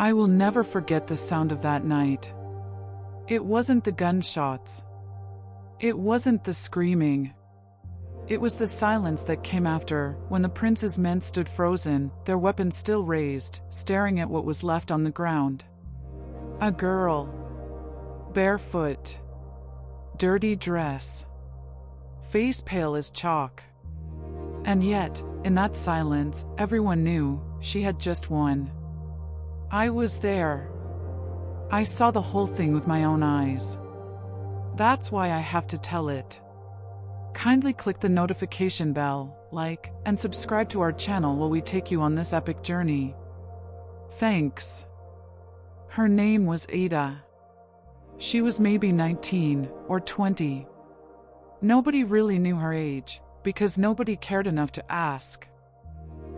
I will never forget the sound of that night. It wasn't the gunshots. It wasn't the screaming. It was the silence that came after, when the prince's men stood frozen, their weapons still raised, staring at what was left on the ground. A girl. Barefoot. Dirty dress. Face pale as chalk. And yet, in that silence, everyone knew she had just won. I was there. I saw the whole thing with my own eyes. That's why I have to tell it. Kindly click the notification bell, like, and subscribe to our channel while we take you on this epic journey. Thanks. Her name was Ada. She was maybe 19 or 20. Nobody really knew her age, because nobody cared enough to ask.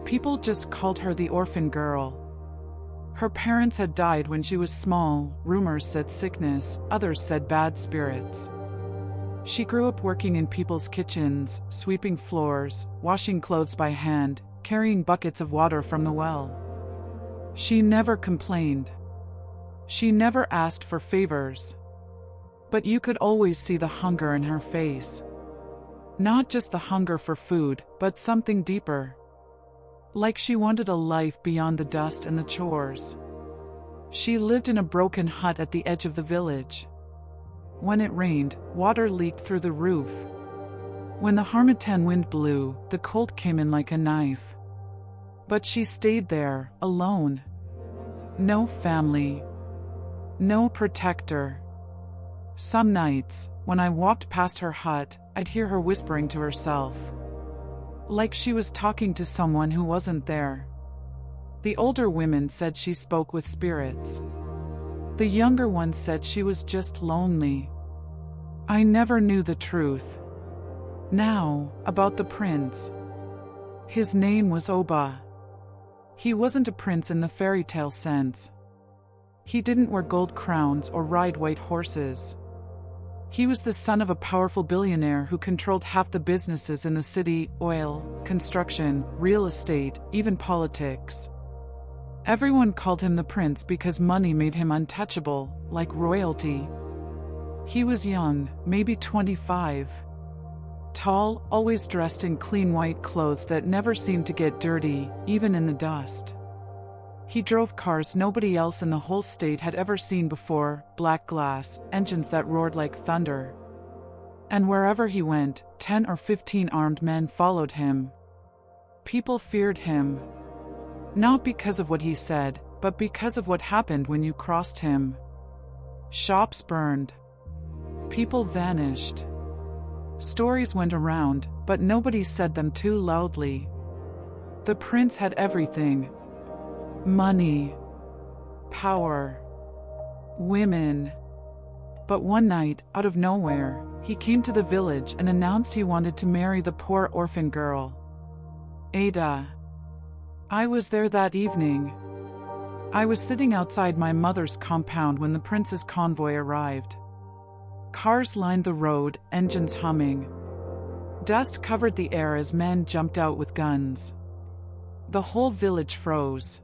People just called her the orphan girl. Her parents had died when she was small. Rumors said sickness, others said bad spirits. She grew up working in people's kitchens, sweeping floors, washing clothes by hand, carrying buckets of water from the well. She never complained. She never asked for favors. But you could always see the hunger in her face. Not just the hunger for food, but something deeper. Like she wanted a life beyond the dust and the chores. She lived in a broken hut at the edge of the village. When it rained, water leaked through the roof. When the harmattan wind blew, the cold came in like a knife. But she stayed there, alone. No family. No protector. Some nights, when I walked past her hut, I'd hear her whispering to herself. Like she was talking to someone who wasn't there. The older women said she spoke with spirits. The younger ones said she was just lonely. I never knew the truth. Now, about the prince. His name was Oba. He wasn't a prince in the fairy tale sense. He didn't wear gold crowns or ride white horses. He was the son of a powerful billionaire who controlled half the businesses in the city: oil, construction, real estate, even politics. Everyone called him the prince because money made him untouchable, like royalty. He was young, maybe 25. Tall, always dressed in clean white clothes that never seemed to get dirty, even in the dust. He drove cars nobody else in the whole state had ever seen before, black glass, engines that roared like thunder. And wherever he went, 10 or 15 armed men followed him. People feared him. Not because of what he said, but because of what happened when you crossed him. Shops burned. People vanished. Stories went around, but nobody said them too loudly. The prince had everything. Money. Power. Women. But one night, out of nowhere, he came to the village and announced he wanted to marry the poor orphan girl. Ada. I was there that evening. I was sitting outside my mother's compound when the prince's convoy arrived. Cars lined the road, engines humming. Dust covered the air as men jumped out with guns. The whole village froze.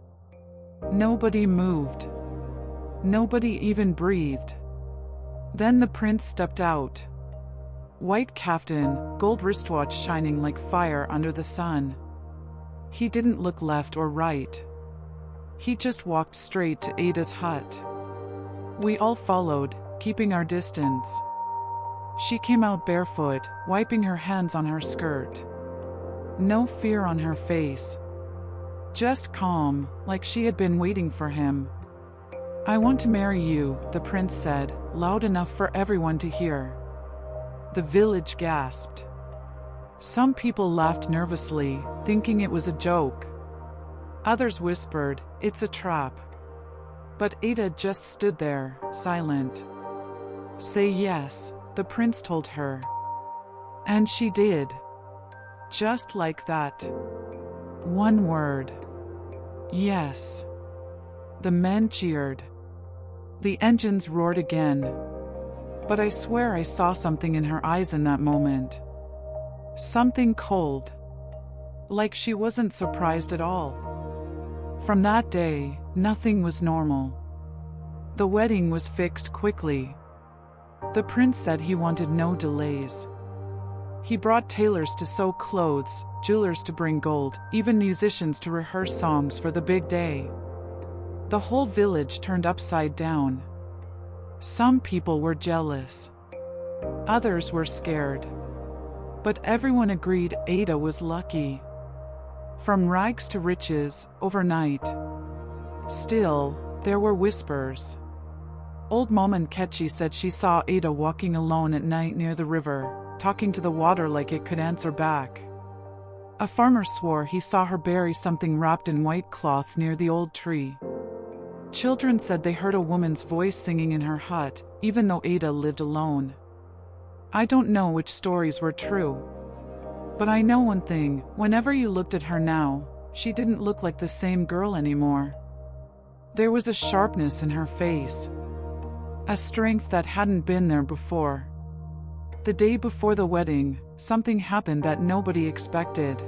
Nobody moved. Nobody even breathed. Then the prince stepped out. White caftan, gold wristwatch shining like fire under the sun. He didn't look left or right. He just walked straight to Ada's hut. We all followed, keeping our distance. She came out barefoot, wiping her hands on her skirt. No fear on her face. Just calm, like she had been waiting for him. I want to marry you, the prince said, loud enough for everyone to hear. The village gasped. Some people laughed nervously, thinking it was a joke. Others whispered, "It's a trap." But Ada just stood there, silent. "Say yes," the prince told her. And she did. Just like that. One word. Yes. The men cheered. The engines roared again. But I swear I saw something in her eyes in that moment. Something cold. Like she wasn't surprised at all. From that day, nothing was normal. The wedding was fixed quickly. The prince said he wanted no delays. He brought tailors to sew clothes, jewelers to bring gold, even musicians to rehearse songs for the big day. The whole village turned upside down. Some people were jealous. Others were scared. But everyone agreed Ada was lucky. From rags to riches, overnight. Still, there were whispers. Old Mom Nkechi said she saw Ada walking alone at night near the river, talking to the water like it could answer back. A farmer swore he saw her bury something wrapped in white cloth near the old tree. Children said they heard a woman's voice singing in her hut, even though Ada lived alone. I don't know which stories were true. But I know one thing, whenever you looked at her now, she didn't look like the same girl anymore. There was a sharpness in her face. A strength that hadn't been there before. The day before the wedding, something happened that nobody expected.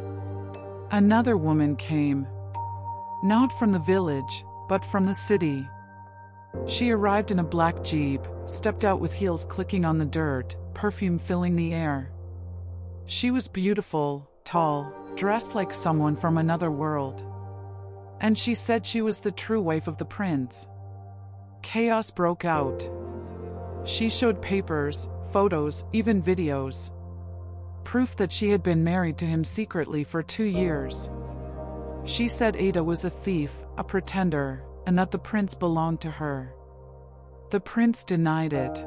Another woman came. Not from the village, but from the city. She arrived in a black jeep, stepped out with heels clicking on the dirt, perfume filling the air. She was beautiful, tall, dressed like someone from another world. And she said she was the true wife of the prince. Chaos broke out. She showed papers, photos, even videos. Proof that she had been married to him secretly for 2 years. She said Ada was a thief, a pretender, and that the prince belonged to her. The prince denied it.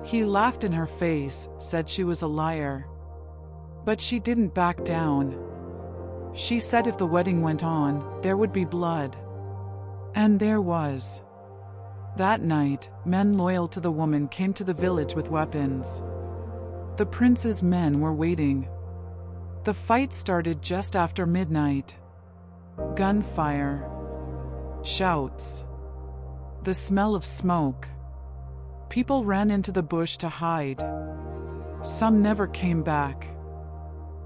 He laughed in her face, said she was a liar. But she didn't back down. She said if the wedding went on, there would be blood. And there was. That night, men loyal to the woman came to the village with weapons. The prince's men were waiting. The fight started just after midnight. Gunfire. Shouts. The smell of smoke. People ran into the bush to hide. Some never came back.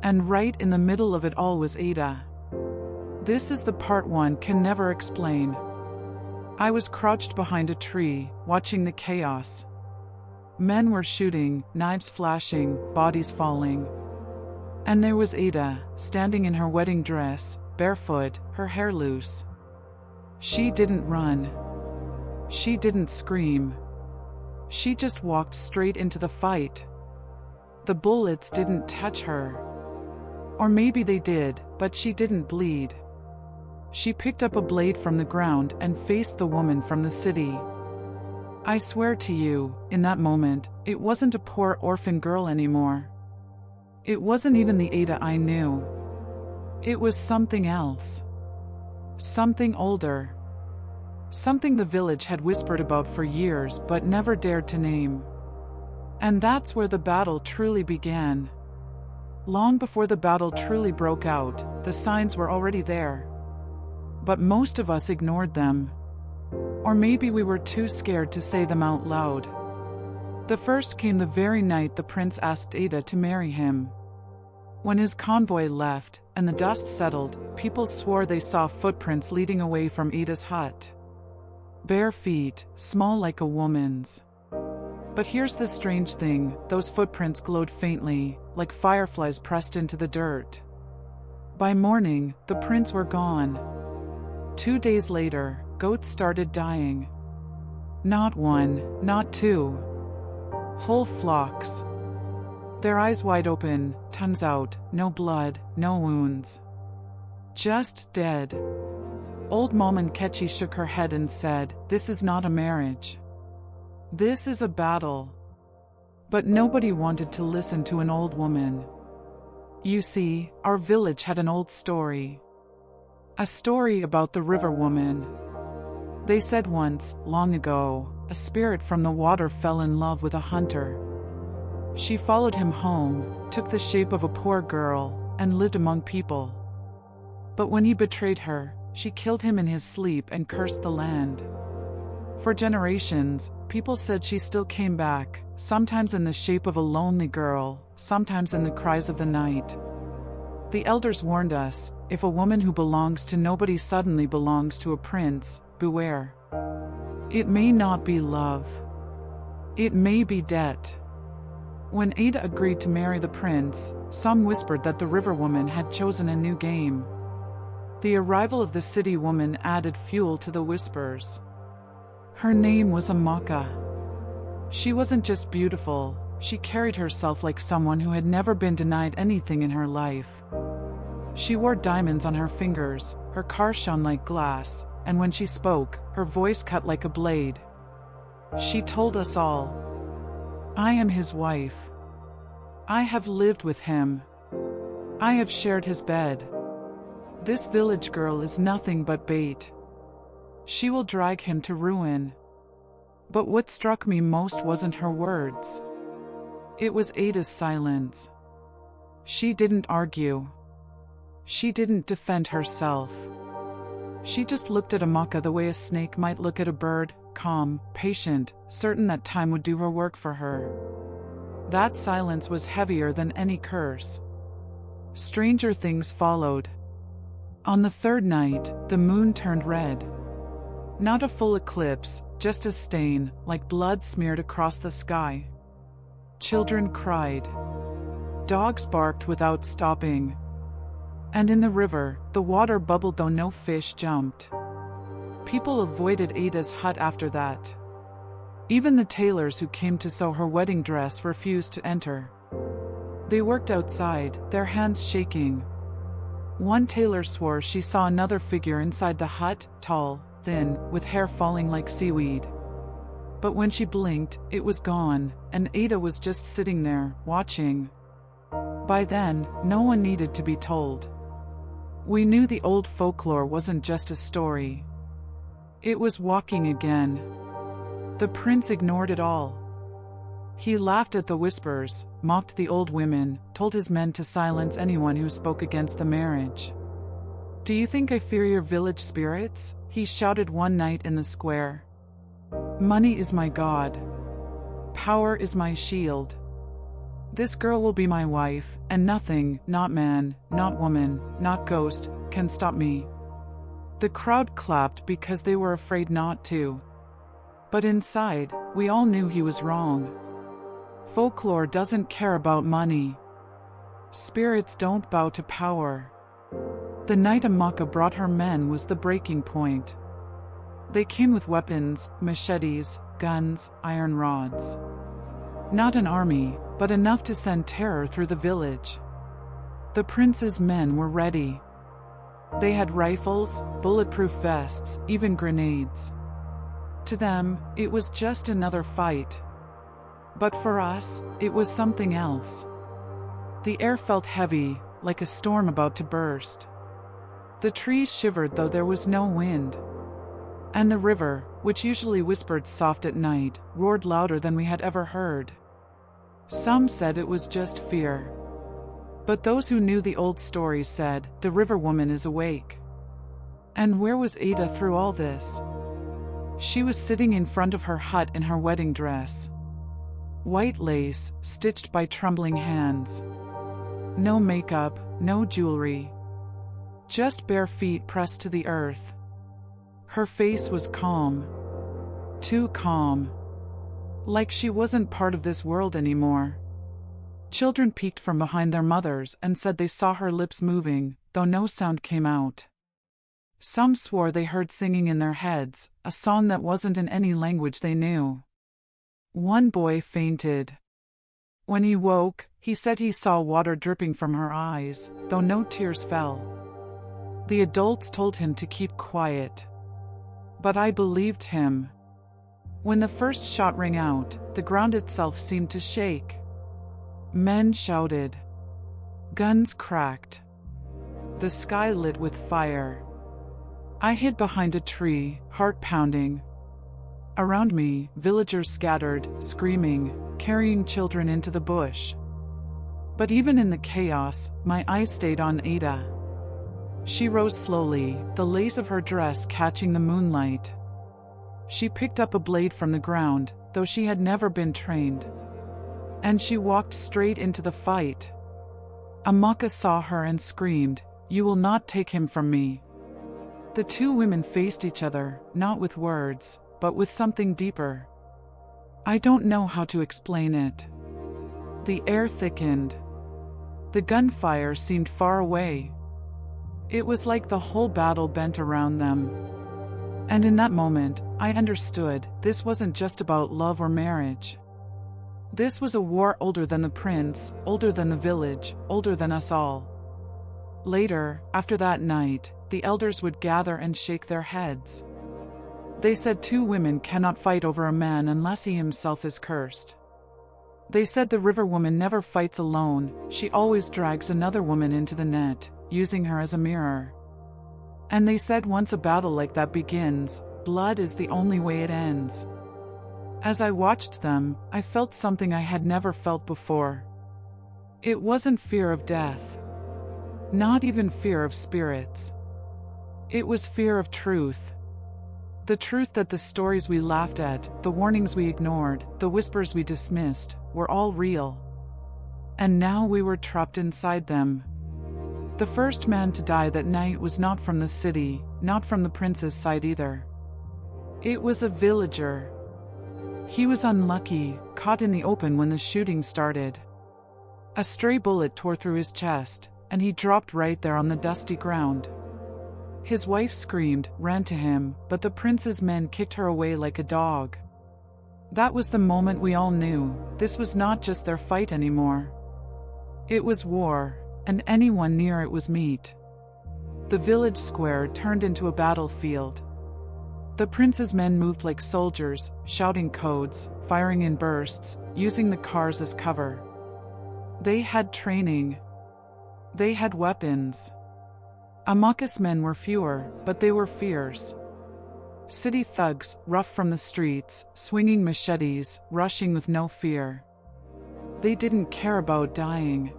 And right in the middle of it all was Ada. This is the part one can never explain. I was crouched behind a tree, watching the chaos. Men were shooting, knives flashing, bodies falling. And there was Ada, standing in her wedding dress, barefoot, her hair loose. She didn't run. She didn't scream. She just walked straight into the fight. The bullets didn't touch her. Or maybe they did, but she didn't bleed. She picked up a blade from the ground and faced the woman from the city. I swear to you, in that moment, it wasn't a poor orphan girl anymore. It wasn't even the Ada I knew. It was something else. Something older. Something the village had whispered about for years but never dared to name. And that's where the battle truly began. Long before the battle truly broke out, the signs were already there. But most of us ignored them. Or maybe we were too scared to say them out loud. The first came the very night the prince asked Ada to marry him. When his convoy left, and the dust settled, people swore they saw footprints leading away from Ada's hut. Bare feet, small like a woman's. But here's the strange thing, those footprints glowed faintly, like fireflies pressed into the dirt. By morning, the prints were gone. 2 days later, goats started dying. Not one, not two. Whole flocks. Their eyes wide open, tongues out, no blood, no wounds. Just dead. Old Mom Nkechi shook her head and said, "This is not a marriage. This is a battle." But nobody wanted to listen to an old woman. You see, our village had an old story. A story about the river woman. They said once, long ago, a spirit from the water fell in love with a hunter. She followed him home, took the shape of a poor girl, and lived among people. But when he betrayed her, she killed him in his sleep and cursed the land. For generations, people said she still came back, sometimes in the shape of a lonely girl, sometimes in the cries of the night. The elders warned us, if a woman who belongs to nobody suddenly belongs to a prince, beware. It may not be love. It may be debt. When Ada agreed to marry the prince, some whispered that the river woman had chosen a new game. The arrival of the city woman added fuel to the whispers. Her name was Amaka. She wasn't just beautiful, she carried herself like someone who had never been denied anything in her life. She wore diamonds on her fingers, her car shone like glass, and when she spoke, her voice cut like a blade. She told us all, "I am his wife. I have lived with him. I have shared his bed. This village girl is nothing but bait. She will drag him to ruin." But what struck me most wasn't her words. It was Ada's silence. She didn't argue. She didn't defend herself. She just looked at Amaka the way a snake might look at a bird, calm, patient, certain that time would do her work for her. That silence was heavier than any curse. Stranger things followed. On the third night, the moon turned red. Not a full eclipse, just a stain, like blood smeared across the sky. Children cried. Dogs barked without stopping. And in the river, the water bubbled though no fish jumped. People avoided Ada's hut after that. Even the tailors who came to sew her wedding dress refused to enter. They worked outside, their hands shaking. One tailor swore she saw another figure inside the hut, tall, thin, with hair falling like seaweed. But when she blinked, it was gone, and Ada was just sitting there, watching. By then, no one needed to be told. We knew the old folklore wasn't just a story. It was walking again. The prince ignored it all. He laughed at the whispers, mocked the old women, told his men to silence anyone who spoke against the marriage. "Do you think I fear your village spirits?" he shouted one night in the square. "Money is my god. Power is my shield. This girl will be my wife, and nothing, not man, not woman, not ghost, can stop me." The crowd clapped because they were afraid not to. But inside, we all knew he was wrong. Folklore doesn't care about money. Spirits don't bow to power. The night Amaka brought her men was the breaking point. They came with weapons, machetes, guns, iron rods. Not an army, but enough to send terror through the village. The prince's men were ready. They had rifles, bulletproof vests, even grenades. To them, it was just another fight. But for us, it was something else. The air felt heavy, like a storm about to burst. The trees shivered though there was no wind. And the river, which usually whispered soft at night, roared louder than we had ever heard. Some said it was just fear. But those who knew the old stories said, the river woman is awake. And where was Ada through all this? She was sitting in front of her hut in her wedding dress. White lace, stitched by trembling hands. No makeup, no jewelry. Just bare feet pressed to the earth. Her face was calm. Too calm. Like she wasn't part of this world anymore. Children peeked from behind their mothers and said they saw her lips moving, though no sound came out. Some swore they heard singing in their heads, a song that wasn't in any language they knew. One boy fainted. When he woke, he said he saw water dripping from her eyes, though no tears fell. The adults told him to keep quiet. But I believed him. When the first shot rang out, the ground itself seemed to shake. Men shouted. Guns cracked. The sky lit with fire. I hid behind a tree, heart pounding. Around me, villagers scattered, screaming, carrying children into the bush. But even in the chaos, my eyes stayed on Ada. She rose slowly, the lace of her dress catching the moonlight. She picked up a blade from the ground, though she had never been trained. And she walked straight into the fight. Amaka saw her and screamed, "You will not take him from me." The two women faced each other, not with words, but with something deeper. I don't know how to explain it. The air thickened. The gunfire seemed far away. It was like the whole battle bent around them. And in that moment, I understood this wasn't just about love or marriage. This was a war older than the prince, older than the village, older than us all. Later, after that night, the elders would gather and shake their heads. They said two women cannot fight over a man unless he himself is cursed. They said the river woman never fights alone, she always drags another woman into the net, using her as a mirror. And they said once a battle like that begins, blood is the only way it ends. As I watched them, I felt something I had never felt before. It wasn't fear of death. Not even fear of spirits. It was fear of truth. The truth that the stories we laughed at, the warnings we ignored, the whispers we dismissed, were all real. And now we were trapped inside them. The first man to die that night was not from the city, not from the prince's side either. It was a villager. He was unlucky, caught in the open when the shooting started. A stray bullet tore through his chest, and he dropped right there on the dusty ground. His wife screamed, ran to him, but the prince's men kicked her away like a dog. That was the moment we all knew, this was not just their fight anymore. It was war, and anyone near it was meat. The village square turned into a battlefield. The prince's men moved like soldiers, shouting codes, firing in bursts, using the cars as cover. They had training. They had weapons. Amaka's men were fewer, but they were fierce. City thugs, rough from the streets, swinging machetes, rushing with no fear. They didn't care about dying.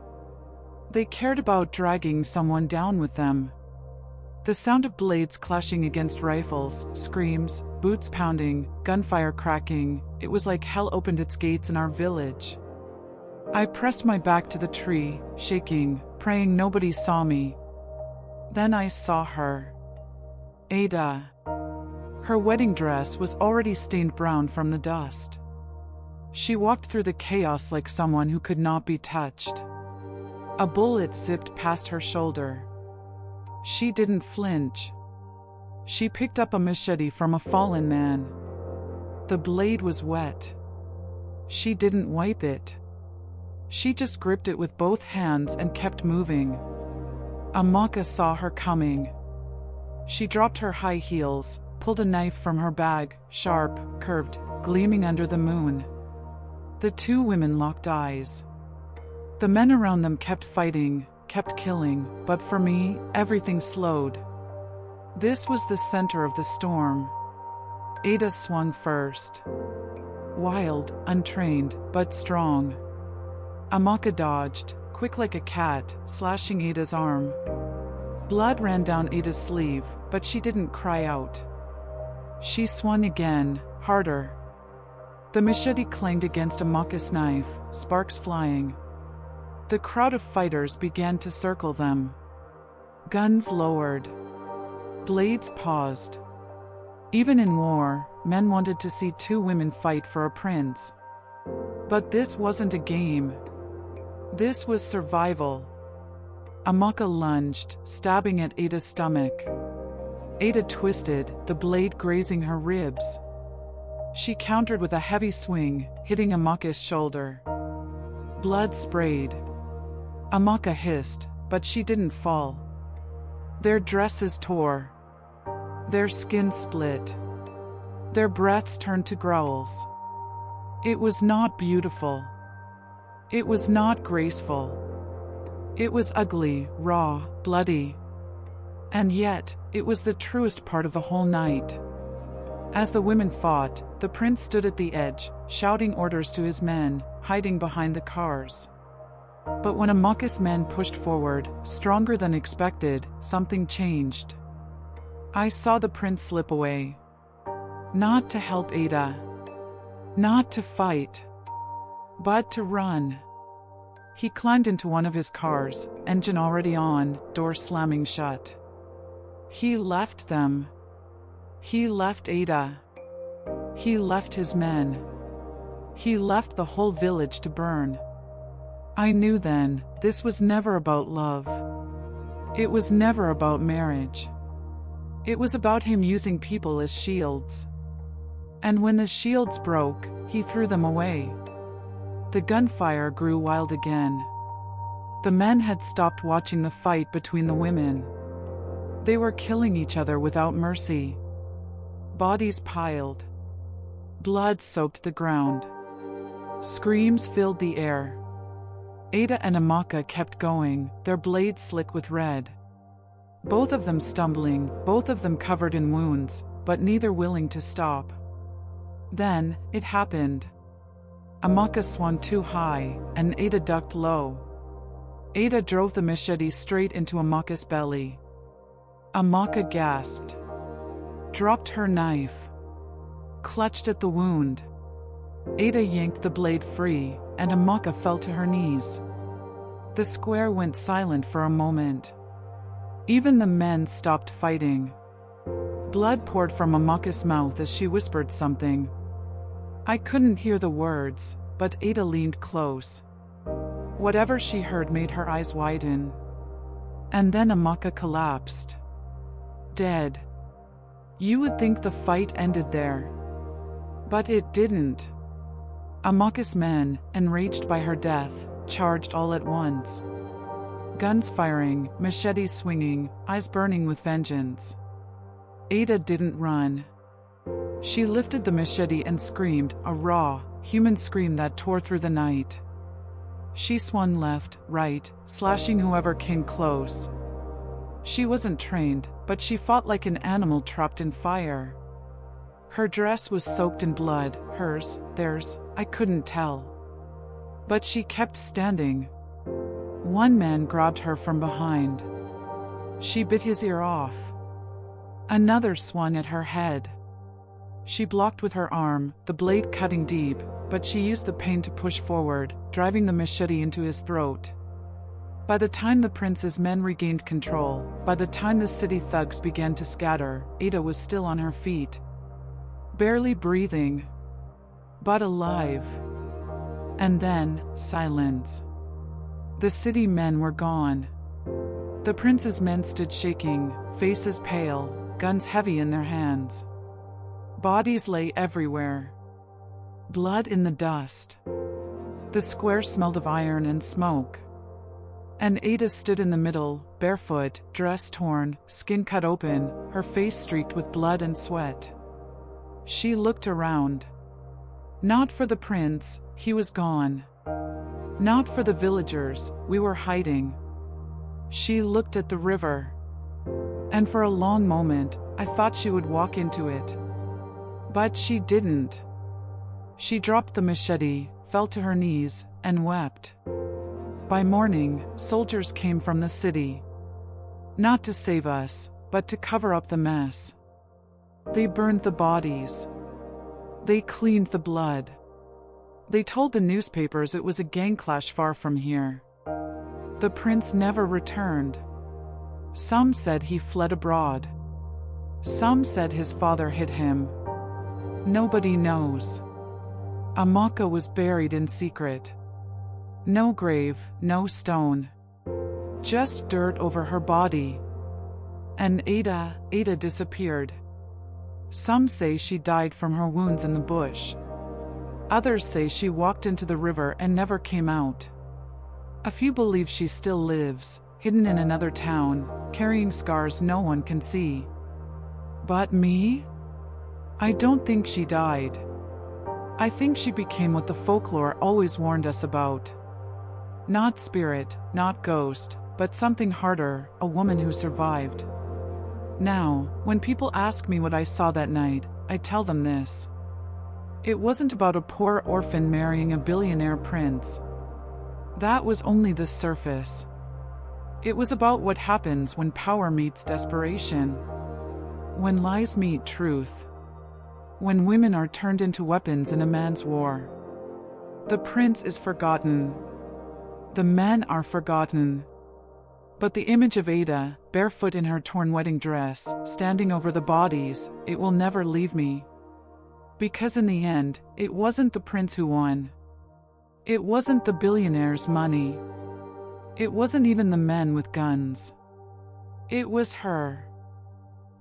They cared about dragging someone down with them. The sound of blades clashing against rifles, screams, boots pounding, gunfire cracking, it was like hell opened its gates in our village. I pressed my back to the tree, shaking, praying nobody saw me. Then I saw her. Ada. Her wedding dress was already stained brown from the dust. She walked through the chaos like someone who could not be touched. A bullet zipped past her shoulder. She didn't flinch. She picked up a machete from a fallen man. The blade was wet. She didn't wipe it. She just gripped it with both hands and kept moving. Amaka saw her coming. She dropped her high heels, pulled a knife from her bag, sharp, curved, gleaming under the moon. The two women locked eyes. The men around them kept fighting, kept killing, but for me, everything slowed. This was the center of the storm. Ada swung first. Wild, untrained, but strong. Amaka dodged, quick like a cat, slashing Ada's arm. Blood ran down Ada's sleeve, but she didn't cry out. She swung again, harder. The machete clanged against Amaka's knife, sparks flying. The crowd of fighters began to circle them. Guns lowered. Blades paused. Even in war, men wanted to see two women fight for a prince. But this wasn't a game. This was survival. Amaka lunged, stabbing at Ada's stomach. Ada twisted, the blade grazing her ribs. She countered with a heavy swing, hitting Amaka's shoulder. Blood sprayed. Amaka hissed, but she didn't fall. Their dresses tore. Their skin split. Their breaths turned to growls. It was not beautiful. It was not graceful. It was ugly, raw, bloody. And yet, it was the truest part of the whole night. As the women fought, the prince stood at the edge, shouting orders to his men, hiding behind the cars. But when Amaka's men pushed forward, stronger than expected, something changed. I saw the prince slip away. Not to help Ada. Not to fight. But to run. He climbed into one of his cars, engine already on, door slamming shut. He left them. He left Ada. He left his men. He left the whole village to burn. I knew then, this was never about love. It was never about marriage. It was about him using people as shields. And when the shields broke, he threw them away. The gunfire grew wild again. The men had stopped watching the fight between the women. They were killing each other without mercy. Bodies piled. Blood soaked the ground. Screams filled the air. Ada and Amaka kept going, their blades slick with red. Both of them stumbling, both of them covered in wounds, but neither willing to stop. Then, it happened. Amaka swung too high, and Ada ducked low. Ada drove the machete straight into Amaka's belly. Amaka gasped. Dropped her knife. Clutched at the wound. Ada yanked the blade free, and Amaka fell to her knees. The square went silent for a moment. Even the men stopped fighting. Blood poured from Amaka's mouth as she whispered something. I couldn't hear the words, but Ada leaned close. Whatever she heard made her eyes widen. And then Amaka collapsed. Dead. You would think the fight ended there. But it didn't. Amaka's men, enraged by her death, charged all at once. Guns firing, machetes swinging, eyes burning with vengeance. Ada didn't run. She lifted the machete and screamed, a raw, human scream that tore through the night. She swung left, right, slashing whoever came close. She wasn't trained, but she fought like an animal trapped in fire. Her dress was soaked in blood, hers, theirs, I couldn't tell. But she kept standing. One man grabbed her from behind. She bit his ear off. Another swung at her head. She blocked with her arm, the blade cutting deep, but she used the pain to push forward, driving the machete into his throat. By the time the prince's men regained control, by the time the city thugs began to scatter, Ada was still on her feet. Barely breathing, but alive. And then, silence. The city men were gone. The prince's men stood shaking, faces pale, guns heavy in their hands. Bodies lay everywhere. Blood in the dust. The square smelled of iron and smoke. And Ada stood in the middle, barefoot, dress torn, skin cut open, her face streaked with blood and sweat. She looked around. Not for the prince, he was gone. Not for the villagers, we were hiding. She looked at the river. And for a long moment, I thought she would walk into it. But she didn't. She dropped the machete, fell to her knees, and wept. By morning, soldiers came from the city. Not to save us, but to cover up the mess. They burned the bodies. They cleaned the blood. They told the newspapers it was a gang clash far from here. The prince never returned. Some said he fled abroad. Some said his father hid him. Nobody knows. Amaka was buried in secret. No grave, no stone. Just dirt over her body. And Ada disappeared. Some say she died from her wounds in the bush. Others say she walked into the river and never came out. A few believe she still lives, hidden in another town, carrying scars no one can see. But me? I don't think she died. I think she became what the folklore always warned us about. Not spirit, not ghost, but something harder, a woman who survived. Now, when people ask me what I saw that night, I tell them this. It wasn't about a poor orphan marrying a billionaire prince. That was only the surface. It was about what happens when power meets desperation. When lies meet truth. When women are turned into weapons in a man's war. The prince is forgotten. The men are forgotten. But the image of Ada, barefoot in her torn wedding dress, standing over the bodies, it will never leave me. Because in the end, it wasn't the prince who won. It wasn't the billionaire's money. It wasn't even the men with guns. It was her.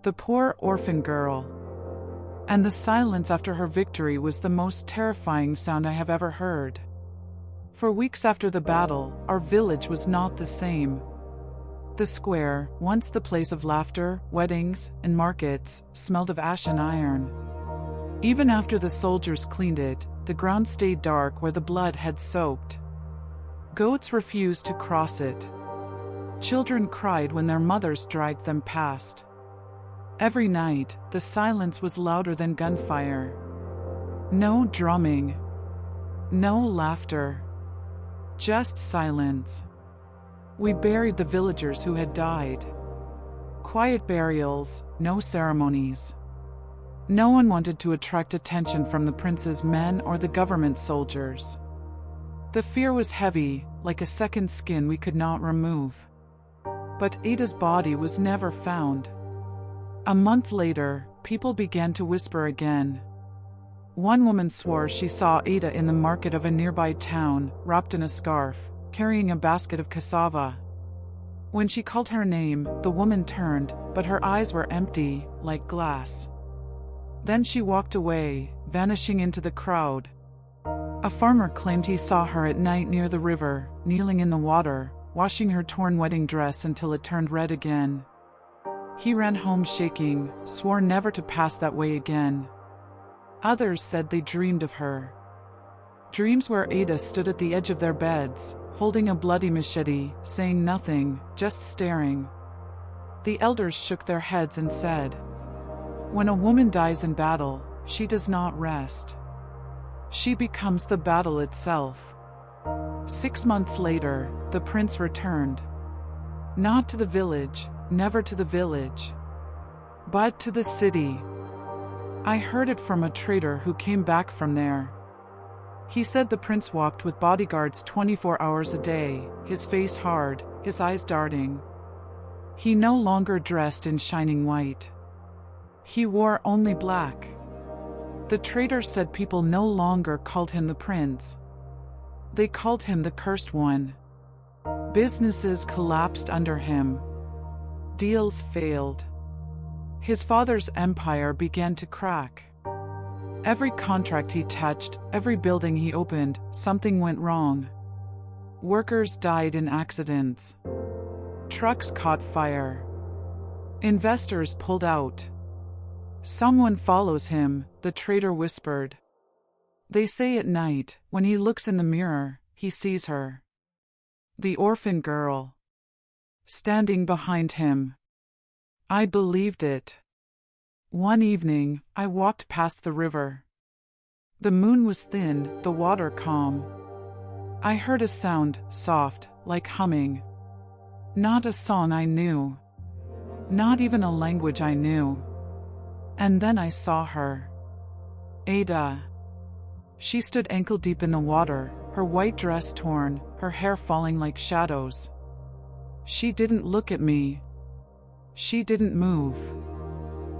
The poor orphan girl. And the silence after her victory was the most terrifying sound I have ever heard. For weeks after the battle, our village was not the same. The square, once the place of laughter, weddings, and markets, smelled of ash and iron. Even after the soldiers cleaned it, the ground stayed dark where the blood had soaked. Goats refused to cross it. Children cried when their mothers dragged them past. Every night, the silence was louder than gunfire. No drumming. No laughter. Just silence. We buried the villagers who had died. Quiet burials, no ceremonies. No one wanted to attract attention from the prince's men or the government soldiers. The fear was heavy, like a second skin we could not remove. But Ada's body was never found. A month later, people began to whisper again. One woman swore she saw Ada in the market of a nearby town, wrapped in a scarf, carrying a basket of cassava. When she called her name, the woman turned, but her eyes were empty, like glass. Then she walked away, vanishing into the crowd. A farmer claimed he saw her at night near the river, kneeling in the water, washing her torn wedding dress until it turned red again. He ran home shaking, swore never to pass that way again. Others said they dreamed of her. Dreams where Ada stood at the edge of their beds, holding a bloody machete, saying nothing, just staring. The elders shook their heads and said, "When a woman dies in battle, she does not rest. She becomes the battle itself." 6 months later, the prince returned. Not to the village, never to the village, but to the city. I heard it from a trader who came back from there. He said the prince walked with bodyguards 24 hours a day, his face hard, his eyes darting. He no longer dressed in shining white. He wore only black. The trader said people no longer called him the prince. They called him the cursed one. Businesses collapsed under him. Deals failed. His father's empire began to crack. Every contract he touched, every building he opened, something went wrong. Workers died in accidents. Trucks caught fire. Investors pulled out. "Someone follows him," the trader whispered. They say at night, when he looks in the mirror, he sees her. The orphan girl. Standing behind him. I believed it. One evening, I walked past the river. The moon was thin, the water calm. I heard a sound, soft, like humming. Not a song I knew. Not even a language I knew. And then I saw her. Ada. She stood ankle-deep in the water, her white dress torn, her hair falling like shadows. She didn't look at me. She didn't move.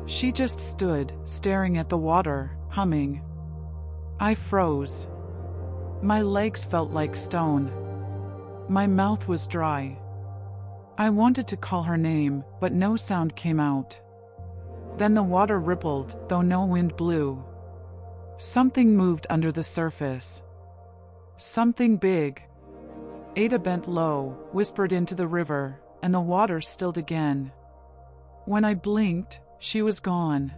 She just stood, staring at the water, humming. I froze. My legs felt like stone. My mouth was dry. I wanted to call her name, but no sound came out. Then the water rippled, though no wind blew. Something moved under the surface. Something big. Ada bent low, whispered into the river, and the water stilled again. When I blinked, she was gone.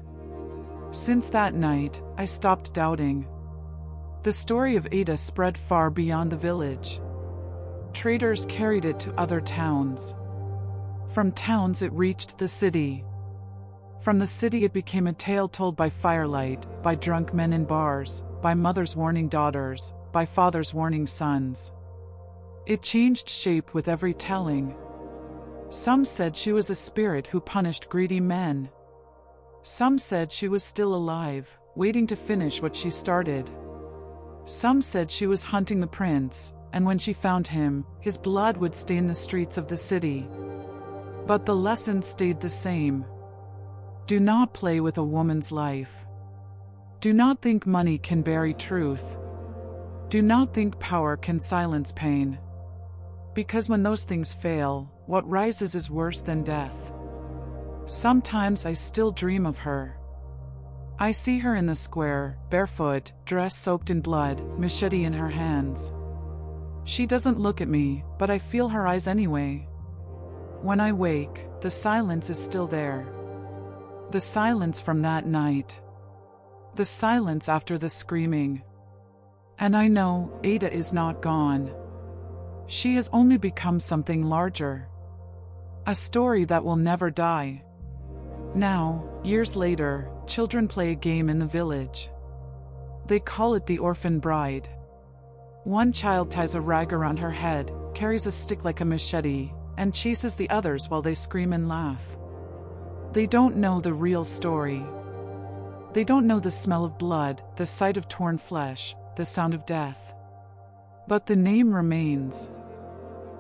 Since that night, I stopped doubting. The story of Ada spread far beyond the village. Traders carried it to other towns. From towns it reached the city. From the city it became a tale told by firelight, by drunk men in bars, by mothers warning daughters, by fathers warning sons. It changed shape with every telling. Some said she was a spirit who punished greedy men. Some said she was still alive, waiting to finish what she started. Some said she was hunting the prince, and when she found him, his blood would stain the streets of the city. But the lesson stayed the same. Do not play with a woman's life. Do not think money can bury truth. Do not think power can silence pain. Because when those things fail, what rises is worse than death. Sometimes I still dream of her. I see her in the square, barefoot, dress soaked in blood, machete in her hands. She doesn't look at me, but I feel her eyes anyway. When I wake, the silence is still there. The silence from that night. The silence after the screaming. And I know Ada is not gone. She has only become something larger. A story that will never die. Now, years later, children play a game in the village. They call it the orphan bride. One child ties a rag around her head, carries a stick like a machete, and chases the others while they scream and laugh. They don't know the real story. They don't know the smell of blood, the sight of torn flesh, the sound of death. But the name remains.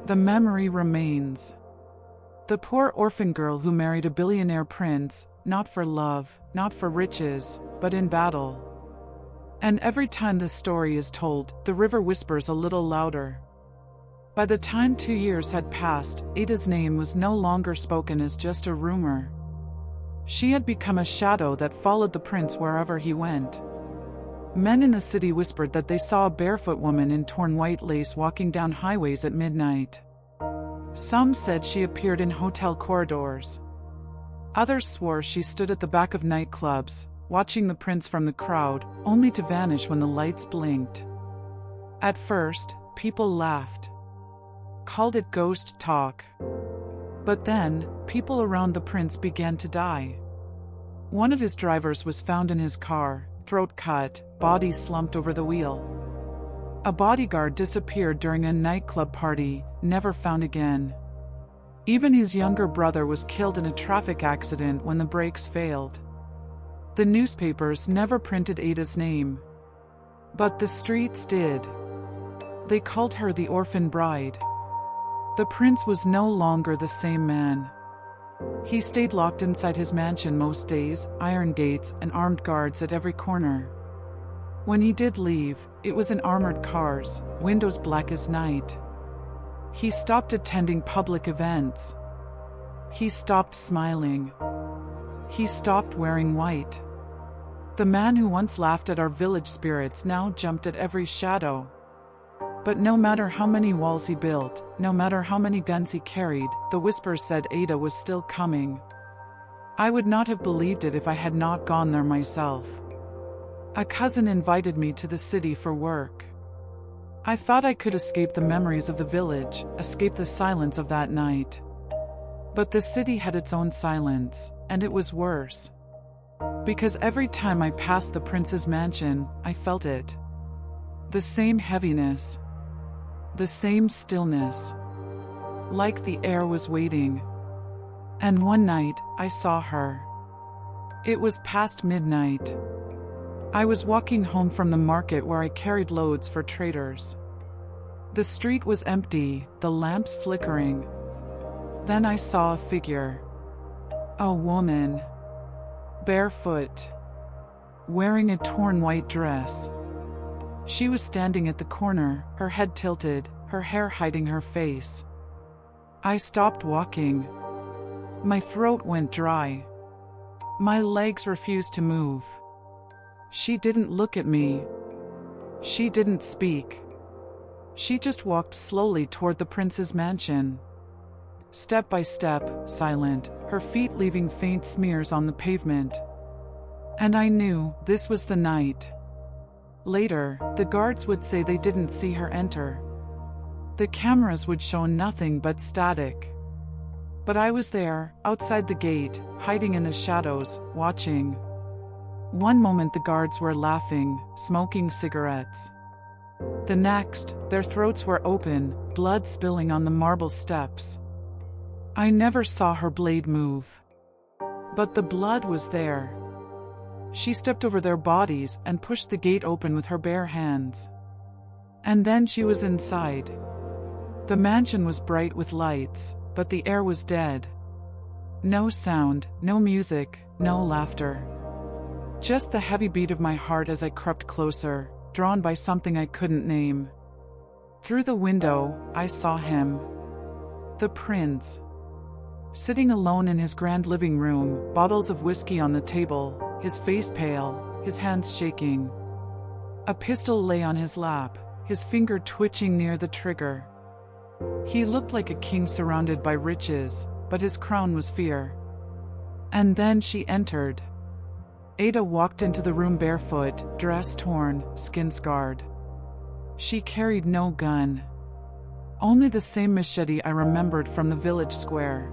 The memory remains. The poor orphan girl who married a billionaire prince, not for love, not for riches, but in battle. And every time the story is told, the river whispers a little louder. By the time 2 years had passed, Ada's name was no longer spoken as just a rumor. She had become a shadow that followed the prince wherever he went. Men in the city whispered that they saw a barefoot woman in torn white lace walking down highways at midnight. Some said she appeared in hotel corridors. Others swore she stood at the back of nightclubs, watching the prince from the crowd, only to vanish when the lights blinked. At first, people laughed. Called it ghost talk. But then, people around the prince began to die. One of his drivers was found in his car, throat cut, body slumped over the wheel. A bodyguard disappeared during a nightclub party, never found again. Even his younger brother was killed in a traffic accident when the brakes failed. The newspapers never printed Ada's name. But the streets did. They called her the orphan bride. The prince was no longer the same man. He stayed locked inside his mansion most days, iron gates and armed guards at every corner. When he did leave, it was in armored cars, windows black as night. He stopped attending public events. He stopped smiling. He stopped wearing white. The man who once laughed at our village spirits now jumped at every shadow. But no matter how many walls he built, no matter how many guns he carried, the whispers said Ada was still coming. I would not have believed it if I had not gone there myself. A cousin invited me to the city for work. I thought I could escape the memories of the village, escape the silence of that night. But the city had its own silence, and it was worse. Because every time I passed the prince's mansion, I felt it. The same heaviness. The same stillness. Like the air was waiting. And one night, I saw her. It was past midnight. I was walking home from the market where I carried loads for traders. The street was empty, the lamps flickering. Then I saw a figure. A woman. Barefoot. Wearing a torn white dress. She was standing at the corner, her head tilted, her hair hiding her face. I stopped walking. My throat went dry. My legs refused to move. She didn't look at me. She didn't speak. She just walked slowly toward the prince's mansion. Step by step, silent, her feet leaving faint smears on the pavement. And I knew this was the night. Later, the guards would say they didn't see her enter. The cameras would show nothing but static. But I was there, outside the gate, hiding in the shadows, watching. One moment the guards were laughing, smoking cigarettes. The next, their throats were open, blood spilling on the marble steps. I never saw her blade move. But the blood was there. She stepped over their bodies and pushed the gate open with her bare hands. And then she was inside. The mansion was bright with lights, but the air was dead. No sound, no music, no laughter. Just the heavy beat of my heart as I crept closer, drawn by something I couldn't name. Through the window, I saw him. The prince. Sitting alone in his grand living room, bottles of whiskey on the table, his face pale, his hands shaking. A pistol lay on his lap, his finger twitching near the trigger. He looked like a king surrounded by riches, but his crown was fear. And then she entered. Ada walked into the room barefoot, dress torn, skin scarred. She carried no gun. Only the same machete I remembered from the village square.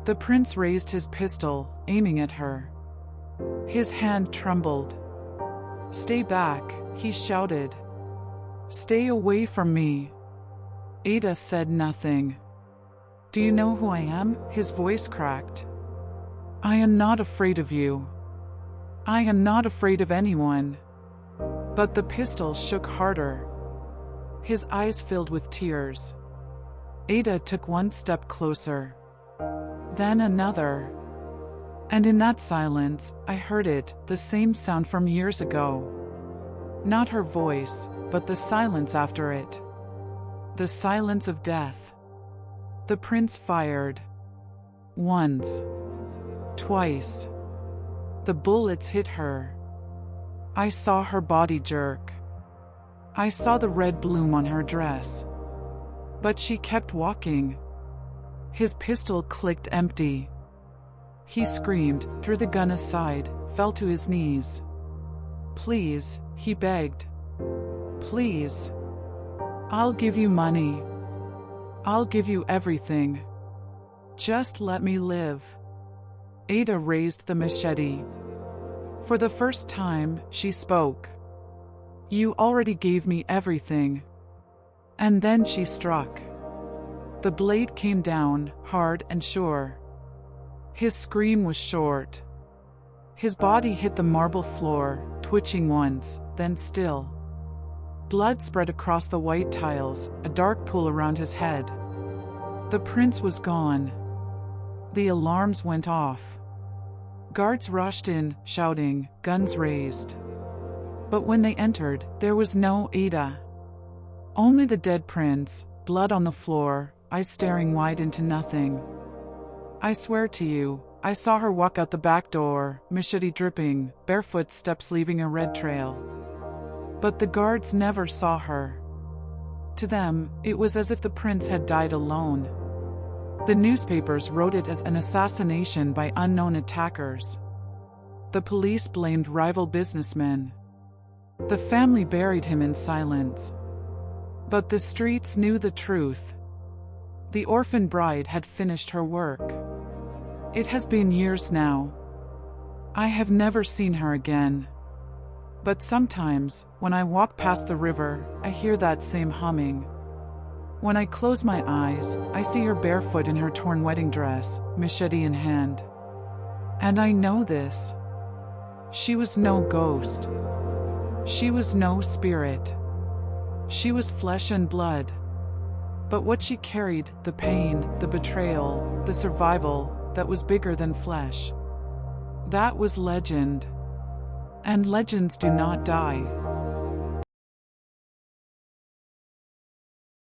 The prince raised his pistol, aiming at her. His hand trembled. "Stay back," he shouted. "Stay away from me." Ada said nothing. "Do you know who I am?" His voice cracked. "I am not afraid of you. I am not afraid of anyone." But the pistol shook harder. His eyes filled with tears. Ada took one step closer. Then another. And in that silence, I heard it, the same sound from years ago. Not her voice, but the silence after it. The silence of death. The prince fired. Once. Twice. The bullets hit her. I saw her body jerk. I saw the red bloom on her dress. But she kept walking. His pistol clicked empty. He screamed, threw the gun aside, fell to his knees. "Please," he begged. "Please. I'll give you money. I'll give you everything. Just let me live." Ada raised the machete. For the first time, she spoke. "You already gave me everything." And then she struck. The blade came down, hard and sure. His scream was short. His body hit the marble floor, twitching once, then still. Blood spread across the white tiles, a dark pool around his head. The prince was gone. The alarms went off. Guards rushed in, shouting, guns raised. But when they entered, there was no Ada. Only the dead prince, blood on the floor, eyes staring wide into nothing. I swear to you, I saw her walk out the back door, machete dripping, barefoot steps leaving a red trail. But the guards never saw her. To them, it was as if the prince had died alone. The newspapers wrote it as an assassination by unknown attackers. The police blamed rival businessmen. The family buried him in silence. But the streets knew the truth. The orphan bride had finished her work. It has been years now. I have never seen her again. But sometimes, when I walk past the river, I hear that same humming. When I close my eyes, I see her barefoot in her torn wedding dress, machete in hand. And I know this. She was no ghost. She was no spirit. She was flesh and blood. But what she carried, the pain, the betrayal, the survival, that was bigger than flesh. That was legend. And legends do not die.